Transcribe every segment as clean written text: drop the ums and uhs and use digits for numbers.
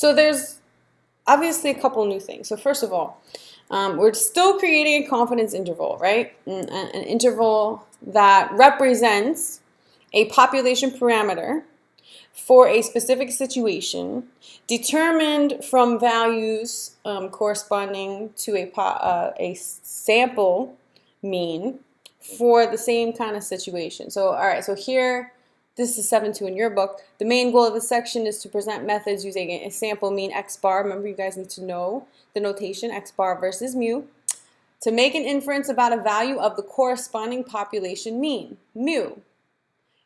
So there's obviously a couple new things. So first of all, we're still creating a confidence interval, right? An interval that represents a population parameter for a specific situation determined from values corresponding to a sample mean for the same kind of situation. So, all right, so here, this is 7.2 in your book. The main goal of the section is to present methods using a sample mean x bar. Remember, you guys need to know the notation x bar versus mu to make an inference about a value of the corresponding population mean, mu.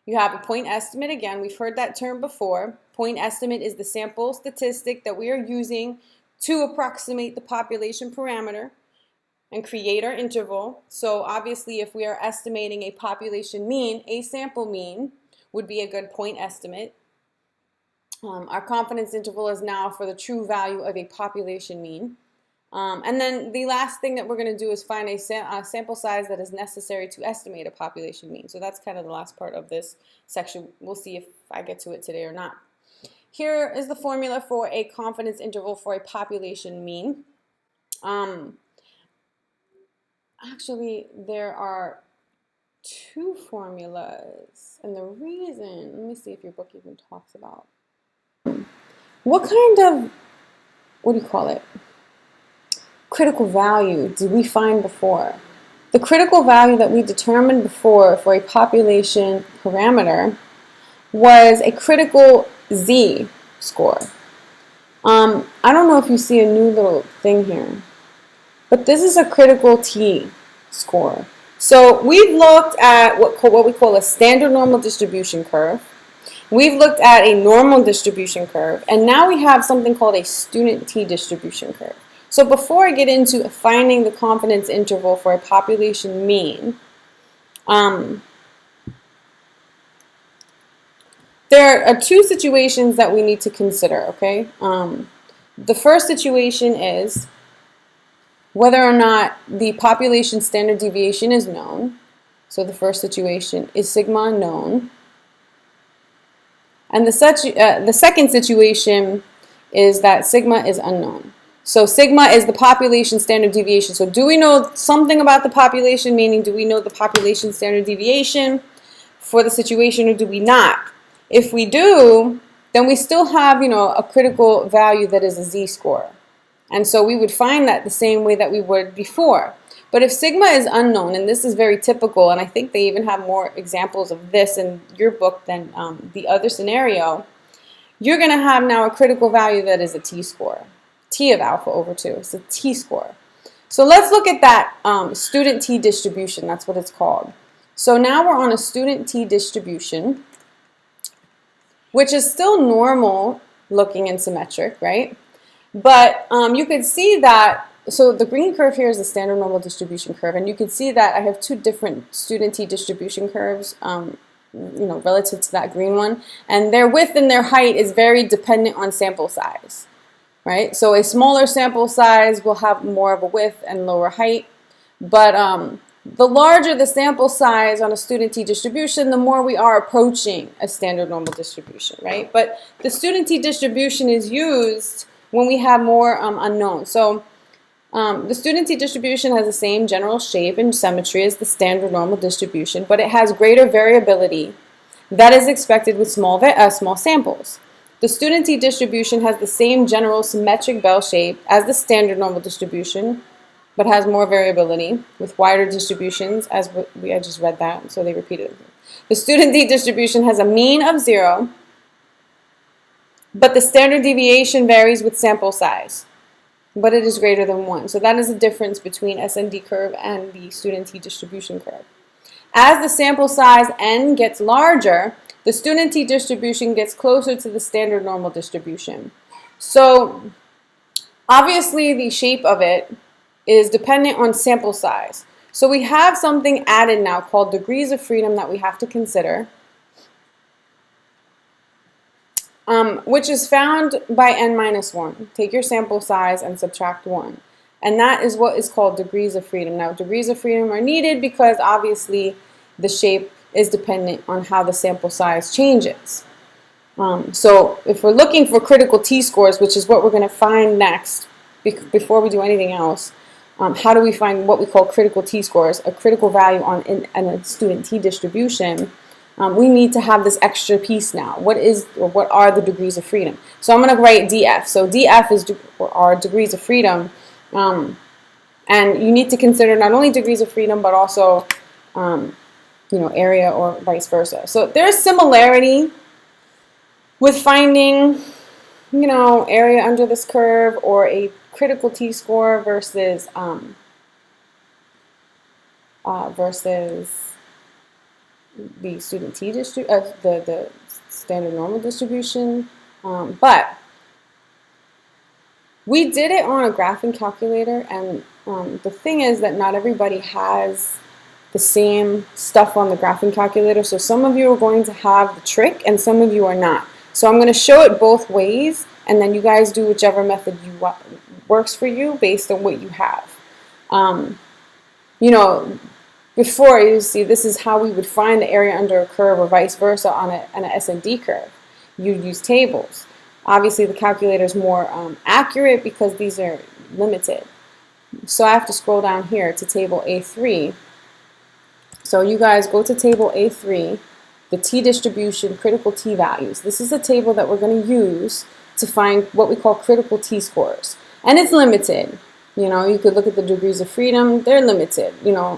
You have a point estimate. Again, we've heard that term before. Point estimate is the sample statistic that we are using to approximate the population parameter and create our interval. So obviously, if we are estimating a population mean, a sample mean would be a good point estimate. Our confidence interval is now for the true value of a population mean. And then the last thing that we're going to do is find a sample size that is necessary to estimate a population mean. So that's kind of the last part of this section. We'll see if I get to it today or not. Here is the formula for a confidence interval for a population mean. Actually, there are two formulas. And the reason, let me see if your book even talks about. What kind of, what do you call it? Critical value did we find before? The critical value that we determined before for a population parameter was a critical Z score. I don't know if you see a new little thing here, but this is a critical T score. So we've looked at what we call a standard normal distribution curve. We've looked at a normal distribution curve, and now we have something called a student T distribution curve. So before I get into finding the confidence interval for a population mean, there are two situations that we need to consider, okay? The first situation is whether or not the population standard deviation is known. So the first situation is sigma known. And the second situation is that sigma is unknown. So sigma is the population standard deviation. So do we know something about the population, meaning do we know the population standard deviation for the situation or do we not? If we do, then we still have, a critical value that is a z-score. And so we would find that the same way that we would before. But if sigma is unknown, and this is very typical, and I think they even have more examples of this in your book than the other scenario, you're going to have now a critical value that is a t-score. T of alpha over 2. It's a t-score. So let's look at that student T distribution. That's what it's called. So now we're on a student T distribution, which is still normal looking and symmetric, right? But you could see that, so the green curve here is the standard normal distribution curve, and you can see that I have two different student T distribution curves, relative to that green one, and their width and their height is very dependent on sample size. Right? So a smaller sample size will have more of a width and lower height, but the larger the sample size on a student T distribution, the more we are approaching a standard normal distribution, right? But the student T distribution is used when we have more unknowns. So the student T distribution has the same general shape and symmetry as the standard normal distribution, but it has greater variability that is expected with small samples. The student T distribution has the same general symmetric bell shape as the standard normal distribution, but has more variability with wider distributions, as I just read that, so they repeated it. The student T distribution has a mean of 0, but the standard deviation varies with sample size, but it is greater than 1. So that is the difference between SND curve and the student T distribution curve. As the sample size n gets larger, the student T distribution gets closer to the standard normal distribution. So obviously the shape of it is dependent on sample size. So we have something added now called degrees of freedom that we have to consider, which is found by n minus 1. Take your sample size and subtract 1. And that is what is called degrees of freedom. Now, degrees of freedom are needed because obviously the shape is dependent on how the sample size changes. So if we're looking for critical t-scores, which is what we're going to find next before we do anything else, how do we find what we call critical t-scores, a critical value in a student t-distribution? We need to have this extra piece now. What are the degrees of freedom? So I'm going to write DF. So DF is our degrees of freedom. And you need to consider not only degrees of freedom, but also, area or vice versa. So there's similarity with finding, area under this curve or a critical t-score versus the student the standard normal distribution, but we did it on a graphing calculator, and the thing is that not everybody has the same stuff on the graphing calculator. So some of you are going to have the trick, and some of you are not. So I'm going to show it both ways, and then you guys do whichever method works for you based on what you have. Before, you see, this is how we would find the area under a curve or vice versa on an S&D curve. You'd use tables. Obviously, the calculator is more accurate because these are limited. So I have to scroll down here to table A3. So you guys go to table A3, the t-distribution, critical t-values. This is a table that we're going to use to find what we call critical t-scores. And it's limited. You could look at the degrees of freedom. They're limited.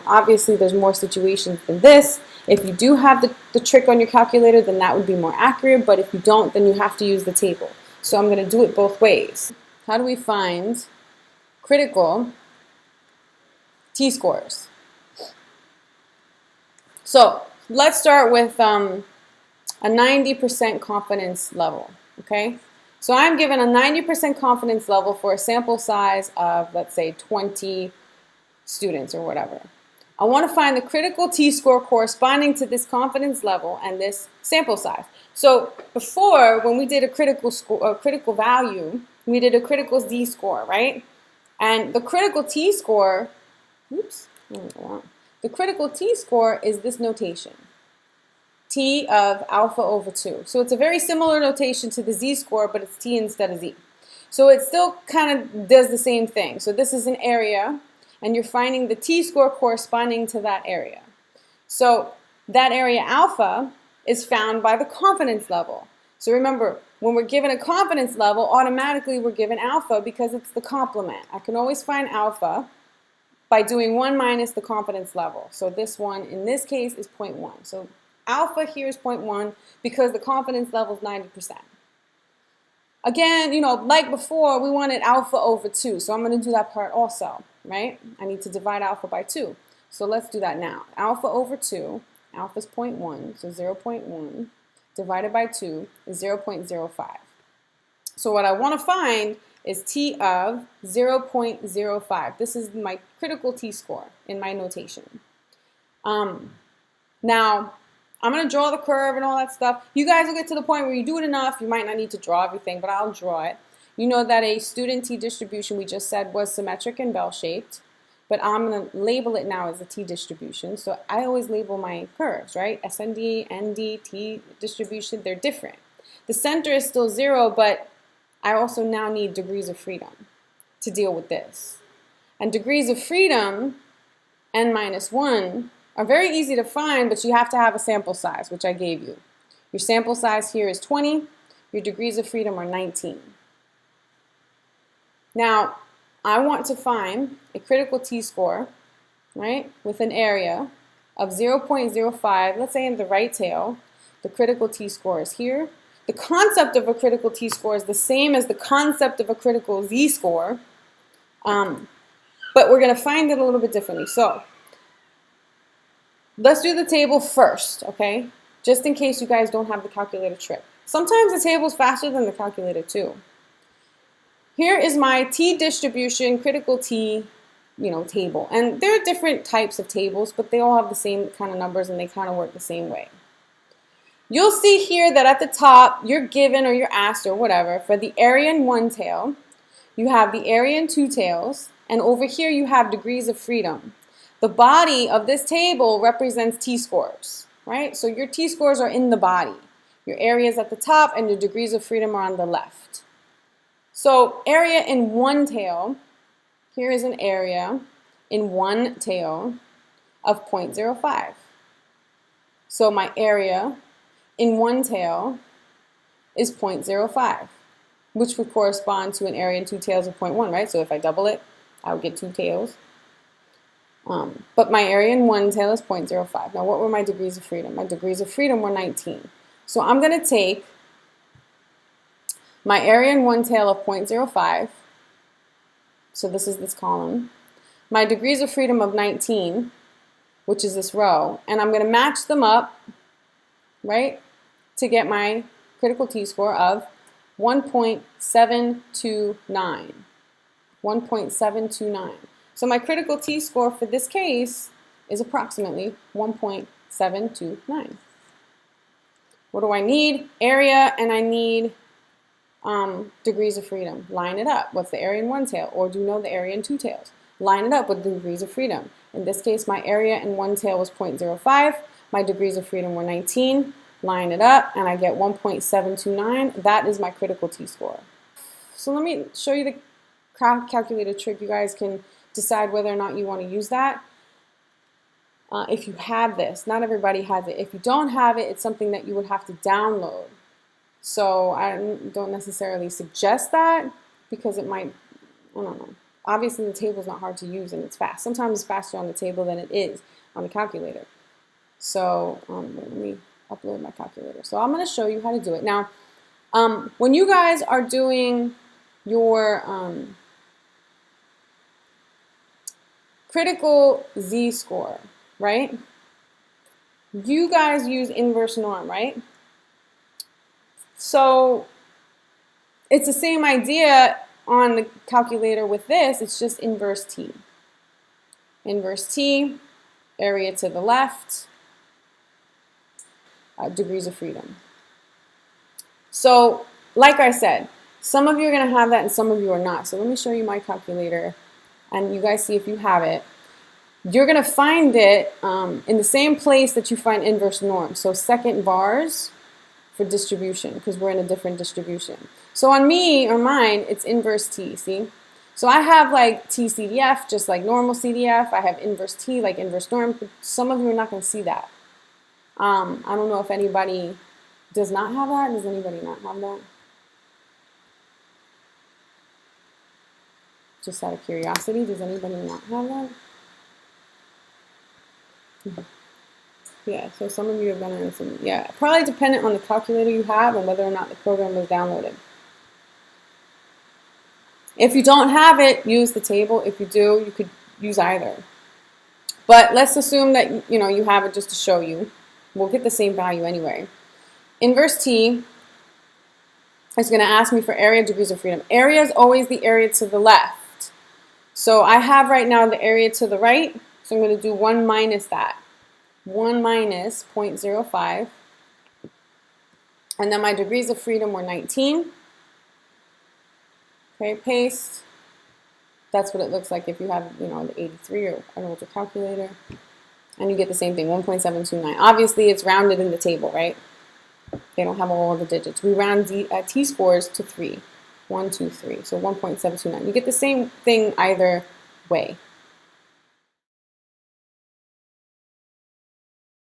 Obviously there's more situations than this. If you do have the trick on your calculator, then that would be more accurate. But if you don't, then you have to use the table. So I'm going to do it both ways. How do we find critical t-scores? So let's start with a 90% confidence level, okay? So I'm given a 90% confidence level for a sample size of, let's say, 20 students or whatever. I want to find the critical t-score corresponding to this confidence level and this sample size. So before, when we did a critical value, we did a critical z-score, right? And the critical t-score, the critical t-score is this notation. T of alpha over 2. So it's a very similar notation to the z-score, but it's t instead of z. So it still kind of does the same thing. So this is an area, and you're finding the t-score corresponding to that area. So that area alpha is found by the confidence level. So remember, when we're given a confidence level, automatically we're given alpha because it's the complement. I can always find alpha by doing 1 minus the confidence level. So this one, in this case, is 0.1. So alpha here is 0.1 because the confidence level is 90%. Again, like before, we wanted alpha over 2. So I'm going to do that part also, right? I need to divide alpha by 2. So let's do that now. Alpha over 2, alpha is 0.1, so 0.1 divided by 2 is 0.05. So what I want to find is t of 0.05. This is my critical t-score in my notation. Now, I'm going to draw the curve and all that stuff. You guys will get to the point where you do it enough, you might not need to draw everything, but I'll draw it. You know that a student t-distribution, we just said, was symmetric and bell-shaped, but I'm going to label it now as a t-distribution. So I always label my curves, right? SND, ND, t-distribution, they're different. The center is still 0, but I also now need degrees of freedom to deal with this. And degrees of freedom, n minus 1, are very easy to find, but you have to have a sample size, which I gave you. Your sample size here is 20. Your degrees of freedom are 19. Now, I want to find a critical t-score, right, with an area of 0.05. Let's say in the right tail, the critical t-score is here. The concept of a critical t-score is the same as the concept of a critical z-score, but we're going to find it a little bit differently. So let's do the table first, okay? Just in case you guys don't have the calculator trick. Sometimes the table is faster than the calculator too. Here is my t-distribution, critical t, table. And there are different types of tables, but they all have the same kind of numbers and they kind of work the same way. You'll see here that at the top, you're given or you're asked or whatever, for the area in one tail, you have the area in two tails, and over here you have degrees of freedom. The body of this table represents t-scores, right? So your t-scores are in the body. Your area is at the top and your degrees of freedom are on the left. So area in one tail, here is an area in one tail of 0.05. So my area in one tail is 0.05, which would correspond to an area in two tails of 0.1, right? So if I double it, I would get two tails. But my area in one tail is 0.05. Now, what were my degrees of freedom? My degrees of freedom were 19. So I'm going to take my area in one tail of 0.05. So this is this column. My degrees of freedom of 19, which is this row, and I'm going to match them up, right, to get my critical t-score of 1.729. 1.729. So my critical t-score for this case is approximately 1.729. What do I need? Area, and I need degrees of freedom. Line it up. What's the area in one tail? Or do you know the area in two tails? Line it up with the degrees of freedom. In this case, my area in one tail was 0.05. My degrees of freedom were 19. Line it up, and I get 1.729. That is my critical t-score. So let me show you the calculator trick. You guys can decide whether or not you want to use that. If you have this, not everybody has it. If you don't have it, it's something that you would have to download. So I don't necessarily suggest that because it might, I don't know. Obviously the table is not hard to use and it's fast. Sometimes it's faster on the table than it is on the calculator. So let me upload my calculator. So I'm going to show you how to do it. Now, when you guys are doing your critical z-score, right? You guys use inverse norm, right? So it's the same idea on the calculator with this, it's just inverse t. Inverse t, area to the left, degrees of freedom. So, like I said, some of you are going to have that and some of you are not. So let me show you my calculator and you guys see if you have it. You're going to find it in the same place that you find inverse norm. So second bars for distribution because we're in a different distribution. So on me or mine, it's inverse t, see? So I have like t CDF, just like normal CDF. I have inverse t, like inverse norm. But some of you are not going to see that. I don't know if anybody does not have that. Does anybody not have that? Just out of curiosity, does anybody not have that? Yeah, so some of you have done it. Some, yeah, probably dependent on the calculator you have and whether or not the program was downloaded. If you don't have it, use the table. If you do, you could use either. But let's assume that you have it just to show you. We'll get the same value anyway. Inverse t is going to ask me for area, degrees of freedom. Area is always the area to the left. So I have right now the area to the right. So I'm going to do 1 minus that. 1 minus 0.05. And then my degrees of freedom were 19. Okay, paste. That's what it looks like if you have, the 83 or an older calculator. And you get the same thing, 1.729. Obviously, it's rounded in the table, right? They don't have all of the digits. We round t-scores to 3. 1, 2, 3. So 1.729. You get the same thing either way.